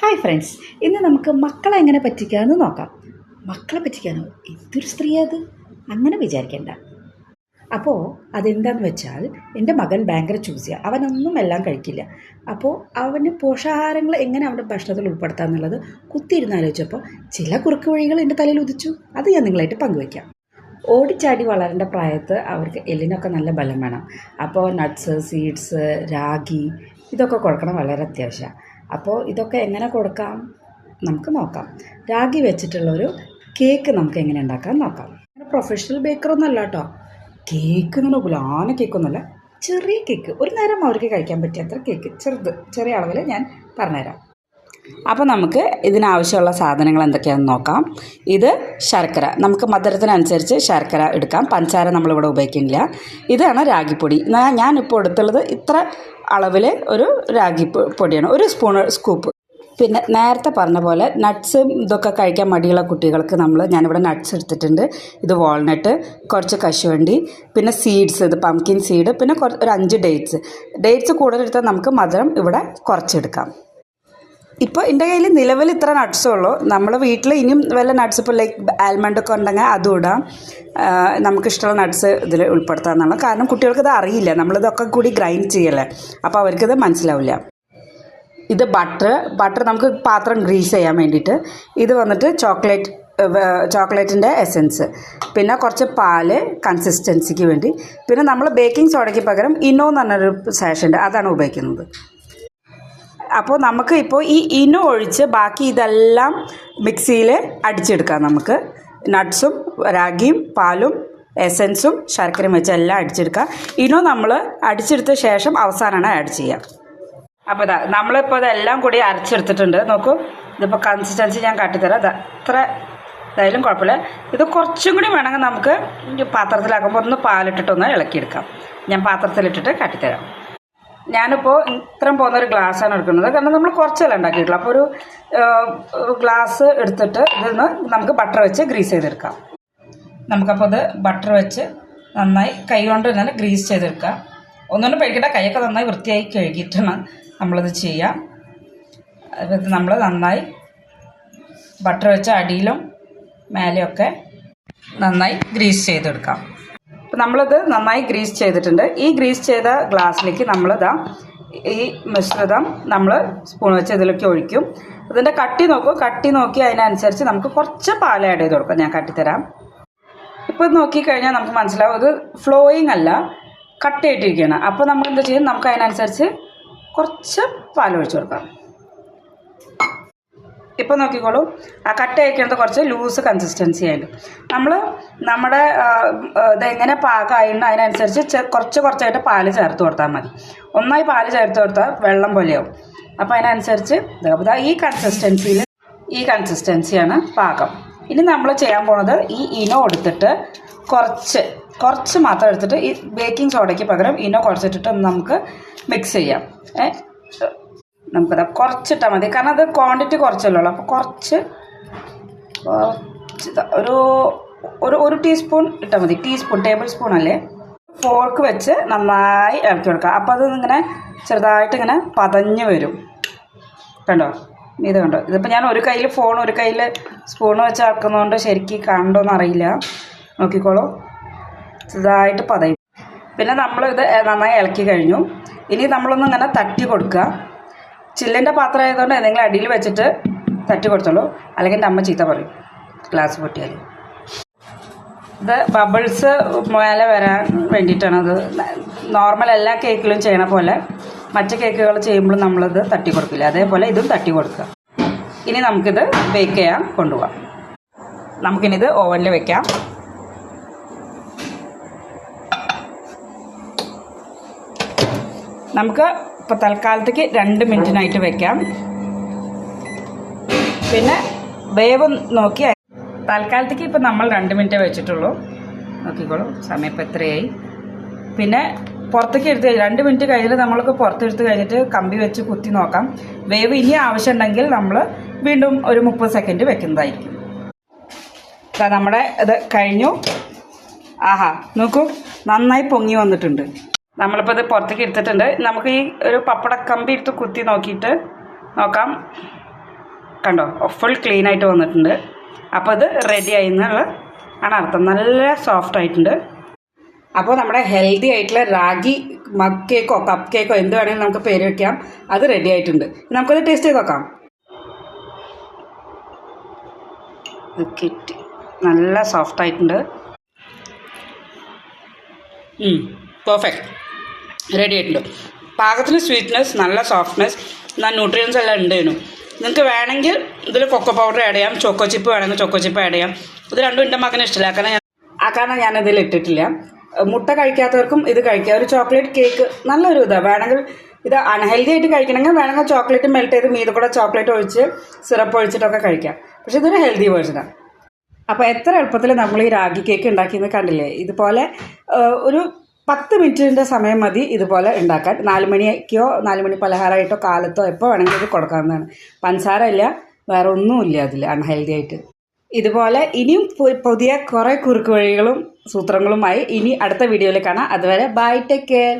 Hi friends, ഇന്ന് നമുക്ക് മക്കളെ എങ്ങനെ പറ്റിക്കാമെന്ന് നോക്കാം. മക്കളെ പറ്റിക്കാനോ? എന്തൊരു സ്ത്രീ അത്, അങ്ങനെ വിചാരിക്കേണ്ട. അപ്പോൾ അതെന്താണെന്ന് വെച്ചാൽ, എൻ്റെ മകൻ ഭയങ്കര ചൂസിയാണ്. അവനൊന്നും എല്ലാം കഴിക്കില്ല. അപ്പോൾ അവന് പോഷകാഹാരങ്ങൾ എങ്ങനെ അവൻ്റെ ഭക്ഷണത്തിൽ ഉൾപ്പെടുത്താം എന്നുള്ളത് കുത്തിയിരുന്ന് ആലോചിച്ചപ്പോൾ ചില കുറുക്ക് വഴികൾ എൻ്റെ തലയിൽ ഉദിച്ചു. അത് ഞാൻ നിങ്ങളായിട്ട് പങ്കുവയ്ക്കാം. ഓടിച്ചാടി വളരേണ്ട പ്രായത്ത് അവർക്ക് എല്ലിനൊക്കെ നല്ല ബലം വേണം. അപ്പോൾ നട്ട്സ്, സീഡ്സ്, രാഗി ഇതൊക്കെ കൊടുക്കണം, വളരെ അത്യാവശ്യമാണ്. അപ്പോൾ ഇതൊക്കെ എങ്ങനെ കൊടുക്കാം നമുക്ക് നോക്കാം. രാഗി വെച്ചിട്ടുള്ളൊരു കേക്ക് നമുക്ക് എങ്ങനെ ഉണ്ടാക്കാൻ നോക്കാം. പ്രൊഫഷണൽ ബേക്കറൊന്നും അല്ല കേട്ടോ. കേക്ക് എന്ന് പറഞ്ഞാൽ ആന കേക്കൊന്നുമല്ല, ചെറിയ കേക്ക്, ഒരു നേരം അവർക്ക് കഴിക്കാൻ പറ്റിയ അത്ര കേക്ക്, ചെറിയ അളവിൽ ഞാൻ പറഞ്ഞുതരാം. അപ്പോൾ നമുക്ക് ഇതിനാവശ്യമുള്ള സാധനങ്ങൾ എന്തൊക്കെയാണെന്ന് നോക്കാം. ഇത് ശർക്കര, നമുക്ക് മധുരത്തിനനുസരിച്ച് ശർക്കര എടുക്കാം. പഞ്ചസാര നമ്മളിവിടെ ഉപയോഗിക്കുന്നില്ല. ഇതാണ് രാഗിപ്പൊടി. ഞാനിപ്പോൾ എടുത്തുള്ളത് ഇത്ര അളവിൽ ഒരു രാഗി പൊടിയാണ്, ഒരു സ്കൂപ്പ്. പിന്നെ നേരത്തെ പറഞ്ഞ പോലെ നട്ട്സും ഇതൊക്കെ കഴിക്കാൻ മടിയുള്ള കുട്ടികൾക്ക് ഞാനിവിടെ നട്ട്സ് എടുത്തിട്ടുണ്ട്. ഇത് വാൾനട്ട്, കുറച്ച് കശുവണ്ടി, പിന്നെ സീഡ്സ്, ഇത് പംകിൻ സീഡ്, പിന്നെ ഒരു 5 ഡേറ്റ്സ് കൂടുതലെടുത്താൽ നമുക്ക് മധുരം ഇവിടെ കുറച്ചെടുക്കാം. ഇപ്പോൾ എൻ്റെ കയ്യിൽ നിലവിൽ ഇത്ര നട്ട്സേ ഉള്ളൂ. നമ്മൾ വീട്ടിൽ ഇനിയും വല്ല നട്ട്സ് ഇപ്പോൾ ലൈക്ക് ആൽമണ്ടൊക്കെ ഉണ്ടെങ്കിൽ അതും ഇടാം. നമുക്കിഷ്ടമുള്ള നട്ട്സ് ഇതിൽ ഉൾപ്പെടുത്താമെന്നുള്ള കാരണം കുട്ടികൾക്കിത് അറിയില്ല. നമ്മളിതൊക്കെ കൂടി ഗ്രൈൻഡ് ചെയ്യല്ലേ, അപ്പോൾ അവർക്കിത് മനസ്സിലാവില്ല. ഇത് ബട്ടർ നമുക്ക് പാത്രം ഗ്രീസ് ചെയ്യാൻ വേണ്ടിയിട്ട്. ഇത് വന്നിട്ട് ചോക്ലേറ്റിൻ്റെ എസൻസ്, പിന്നെ കുറച്ച് പാല് കൺസിസ്റ്റൻസിക്ക് വേണ്ടി. പിന്നെ നമ്മൾ ബേക്കിംഗ് സോഡയ്ക്ക് പകരം ഇനോ എന്ന് പറഞ്ഞൊരു സാഷുണ്ട്, അതാണ് ഉപയോഗിക്കുന്നത്. അപ്പോൾ നമുക്ക് ഇപ്പോൾ ഈ ഇനോ ഒഴിച്ച് ബാക്കി ഇതെല്ലാം മിക്സിയിൽ അടിച്ചെടുക്കാം. നമുക്ക് നട്ട്സും രാഗിയും പാലും എസൻസും ശർക്കരയും വെച്ച് എല്ലാം അടിച്ചെടുക്കാം. ഇനോ നമ്മൾ അടിച്ചെടുത്ത ശേഷം അവസാനമാണ് ആഡ് ചെയ്യുക. അപ്പോൾ നമ്മളിപ്പോൾ ഇതെല്ലാം കൂടി അരച്ചെടുത്തിട്ടുണ്ട്. നോക്കൂ, ഇതിപ്പോൾ കൺസിസ്റ്റൻസി ഞാൻ കാട്ടിത്തരാം. അത്ര ഇതായാലും കുഴപ്പമില്ല. ഇത് കുറച്ചും കൂടി വേണമെങ്കിൽ നമുക്ക് പാത്രത്തിലാക്കുമ്പോൾ ഒന്ന് പാലിട്ടിട്ടൊന്ന് ഇളക്കിയെടുക്കാം. ഞാൻ പാത്രത്തിലിട്ടിട്ട് കാട്ടിത്തരാം. ഞാനിപ്പോൾ ഇത്രയും പോകുന്നൊരു ഗ്ലാസ്സാണ് എടുക്കുന്നത്, കാരണം നമ്മൾ കുറച്ചെല്ലാം ഉണ്ടാക്കിയിട്ടുള്ളൂ. അപ്പോൾ ഒരു ഗ്ലാസ് എടുത്തിട്ട് ഇതിന്ന് നമുക്ക് ബട്ടർ വെച്ച് ഗ്രീസ് ചെയ്തെടുക്കാം. നമുക്കപ്പോൾ ഇത് ബട്ടർ വെച്ച് നന്നായി കൈ കൊണ്ട് തന്നെ ഗ്രീസ് ചെയ്തെടുക്കാം. ഒന്നുകൊണ്ടും പേടിക്കട്ടെ, കൈയൊക്കെ നന്നായി വൃത്തിയായി കഴുകിയിട്ടാണ് നമ്മളിത് ചെയ്യാം. ഇത് നമ്മൾ നന്നായി ബട്ടർ വെച്ച് അടിയിലും മേലെയൊക്കെ നന്നായി ഗ്രീസ് ചെയ്തെടുക്കാം. അപ്പോൾ നമ്മളിത് നന്നായി ഗ്രീസ് ചെയ്തിട്ടുണ്ട്. ഈ ഗ്രീസ് ചെയ്ത ഗ്ലാസ്സിലേക്ക് ഈ മിശ്രിതം നമ്മൾ സ്പൂൺ വെച്ച് ഇതിലേക്ക് ഒഴിക്കും. ഇതിൻ്റെ കട്ടി നോക്കി അതിനനുസരിച്ച് നമുക്ക് കുറച്ച് പാൽ ആഡ് ചെയ്ത് കൊടുക്കാം. ഞാൻ കട്ടിത്തരാം. ഇപ്പോൾ ഇത് നോക്കിക്കഴിഞ്ഞാൽ നമുക്ക് മനസ്സിലാവും ഇത് ഫ്ലോയിങ് അല്ല, കട്ടിയായിട്ടിരിക്കുകയാണ്. അപ്പോൾ നമ്മൾ എന്താ ചെയ്യും, നമുക്ക് അതിനനുസരിച്ച് കുറച്ച് പാൽ ഒഴിച്ച് കൊടുക്കാം. ഇപ്പോൾ നോക്കിക്കോളൂ, ആ കട്ട അയക്കുന്നത് കുറച്ച് ലൂസ് കൺസിസ്റ്റൻസി ആയിട്ട് നമ്മുടെ ഇതെങ്ങനെ പാകമായിരുന്നു അതിനനുസരിച്ച് കുറച്ചായിട്ട് പാല് ചേർത്ത് കൊടുത്താൽ മതി. ഒന്നായി പാല് ചേർത്ത് കൊടുത്താൽ വെള്ളം പോലെയാവും. അപ്പോൾ അതിനനുസരിച്ച് ഈ കൺസിസ്റ്റൻസിയാണ് പാകം. ഇനി നമ്മൾ ചെയ്യാൻ പോണത് ഈ ഇനോ എടുത്തിട്ട് കുറച്ച് മാത്രം എടുത്തിട്ട് ഈ ബേക്കിംഗ് സോഡയ്ക്ക് പകരം ഇനോ കുറച്ചിട്ടിട്ട് നമുക്ക് മിക്സ് ചെയ്യാം. നമുക്കത് കുറച്ചിട്ടാൽ മതി, കാരണം അത് ക്വാണ്ടിറ്റി കുറച്ചല്ലേ ഉള്ളൂ. അപ്പോൾ കുറച്ച് ഒരു ടീസ്പൂൺ ഇട്ടാൽ മതി. ടേബിൾ സ്പൂൺ അല്ലേ. ഫോർക്ക് വെച്ച് നന്നായി ഇളക്കി കൊടുക്കുക. അപ്പോൾ അത് ഇങ്ങനെ ചെറുതായിട്ട് ഇങ്ങനെ പതഞ്ഞ് വരും. കണ്ടോ, ഇത് കണ്ടോ. ഇതിപ്പോൾ ഞാൻ ഒരു കയ്യിൽ ഫോൺ ഒരു കയ്യിൽ സ്പൂൺ വെച്ച് ഇളക്കുന്നതുകൊണ്ട് ശരിക്കും കണ്ടോന്ന് അറിയില്ല. നോക്കിക്കോളൂ, ചെറുതായിട്ട് പതയും. പിന്നെ നമ്മളിത് നന്നായി ഇളക്കി കഴിഞ്ഞു. ഇനി നമ്മളൊന്ന് ഇങ്ങനെ തട്ടി കൊടുക്കുക. ചില്ലിൻ്റെ പാത്രം ആയതുകൊണ്ട് ഏതെങ്കിലും അടിയിൽ വെച്ചിട്ട് തട്ടി കൊടുത്തോളൂ, അല്ലെങ്കിൽ എൻ്റെ അമ്മ ചീത്ത പറയും ഗ്ലാസ് പൊട്ടിയാൽ. ഇത് ബബിൾസ് മേലെ വരാൻ വേണ്ടിയിട്ടാണ്. അത് നോർമൽ എല്ലാ കേക്കിലും ചെയ്യണ പോലെ മറ്റു കേക്കുകൾ ചെയ്യുമ്പോഴും നമ്മളിത് തട്ടി കൊടുക്കില്ല, അതേപോലെ ഇതും തട്ടി കൊടുക്കുക. ഇനി നമുക്കിത് ബേക്ക് ചെയ്യാൻ കൊണ്ടുപോകാം. നമുക്കിനിത് ഓവനിൽ വെക്കാം. നമുക്ക് ഇപ്പോൾ തൽക്കാലത്തേക്ക് 2 മിനിറ്റിനായിട്ട് വെക്കാം. പിന്നെ വേവ് നോക്കി തൽക്കാലത്തേക്ക് ഇപ്പോൾ നമ്മൾ 2 മിനിറ്റ് വെച്ചിട്ടുള്ളൂ. നോക്കിക്കോളൂ, സമയം ഇപ്പോൾ എത്രയായി. പിന്നെ പുറത്തേക്ക് എടുത്ത് 2 മിനിറ്റ് കഴിഞ്ഞിട്ട് നമ്മൾക്ക് പുറത്തെടുത്ത് കഴിഞ്ഞിട്ട് കമ്പി വെച്ച് കുത്തി നോക്കാം. വേവ് ഇനി ആവശ്യമുണ്ടെങ്കിൽ നമ്മൾ വീണ്ടും ഒരു 30 സെക്കൻഡ് വെക്കുന്നതായിരിക്കും. നമ്മുടെ ഇത് കഴിഞ്ഞു. ആഹാ, നോക്കൂ, നന്നായി പൊങ്ങി വന്നിട്ടുണ്ട്. നമ്മളിപ്പോൾ ഇത് പുറത്തേക്ക് എടുത്തിട്ടുണ്ട്. നമുക്ക് ഈ ഒരു പപ്പടക്കമ്പി എടുത്ത് കുത്തി നോക്കിയിട്ട് നോക്കാം. കണ്ടോ ഫുൾ ക്ലീൻ ആയിട്ട് വന്നിട്ടുണ്ട്. അപ്പോൾ അത് റെഡി ആയി എന്നുള്ള ആണ് അർത്ഥം. നല്ല സോഫ്റ്റ് ആയിട്ടുണ്ട്. അപ്പോൾ നമ്മുടെ ഹെൽത്തി ആയിട്ടുള്ള റാഗി മഗ് കേക്കോ കപ്പ് കേക്കോ എന്ത് വേണമെങ്കിലും നമുക്ക് പേര് വയ്ക്കാം. അത് റെഡി ആയിട്ടുണ്ട്. നമുക്കത് ടേസ്റ്റ് ചെയ്ത് നോക്കാം. കിട്ടി, നല്ല സോഫ്റ്റ് ആയിട്ടുണ്ട്. പെർഫെക്റ്റ്, റെഡി ആയിട്ടുണ്ട്. പാകത്തിന് സ്വീറ്റ്നെസ്, നല്ല സോഫ്റ്റ്നെസ്, ന്യൂട്രിയൻസ് എല്ലാം ഉണ്ടായിരുന്നു. നിങ്ങൾക്ക് വേണമെങ്കിൽ ഇതിൽ കൊക്കോ പൗഡർ ആഡ് ചെയ്യാം, ചോക്കോ ചിപ്പ് വേണമെങ്കിൽ ചോക്കോ ചിപ്പ് ആഡ് ചെയ്യാം. ഇത് രണ്ടും എൻ്റെ മകന് ഇഷ്ടമില്ല, കാരണം ഞാനതിൽ ഇട്ടിട്ടില്ല. മുട്ട കഴിക്കാത്തവർക്കും ഇത് കഴിക്കാം. ഒരു ചോക്ലേറ്റ് കേക്ക് നല്ലൊരു ഇതാണ്. വേണമെങ്കിൽ ഇത് അൺഹെൽത്തി ആയിട്ട് കഴിക്കണമെങ്കിൽ വേണമെങ്കിൽ ചോക്ലേറ്റ് മെൽറ്റ് ചെയ്ത് മീതെ കൂടെ ചോക്ലേറ്റ് ഒഴിച്ച് സിറപ്പ് ഒഴിച്ചിട്ടൊക്കെ കഴിക്കാം. പക്ഷെ ഇതൊരു ഹെൽത്തി വേർഷനാണ്. അപ്പോൾ എത്ര എളുപ്പത്തിൽ നമ്മൾ ഈ റാഗി കേക്ക് ഉണ്ടാക്കിയെന്ന് കണ്ടില്ലേ? ഇതുപോലെ ഒരു 10 മിനിറ്റിൻ്റെ സമയം മതി ഇതുപോലെ ഉണ്ടാക്കാൻ. 4 മണിക്കോ 4 മണി പലഹാരമായിട്ടോ കാലത്തോ എപ്പോൾ വേണമെങ്കിൽ ഇത് കൊടുക്കാവുന്നതാണ്. പഞ്ചസാര ഇല്ല, വേറെ ഒന്നുമില്ല അതിൽ അൺഹെൽത്തി ആയിട്ട്. ഇതുപോലെ ഇനിയും പുതിയ കുറേ കുറുക്ക് വഴികളും സൂത്രങ്ങളുമായി ഇനി അടുത്ത വീഡിയോയിൽ കാണാം. അതുവരെ ബൈ, ടേക്ക് കെയർ.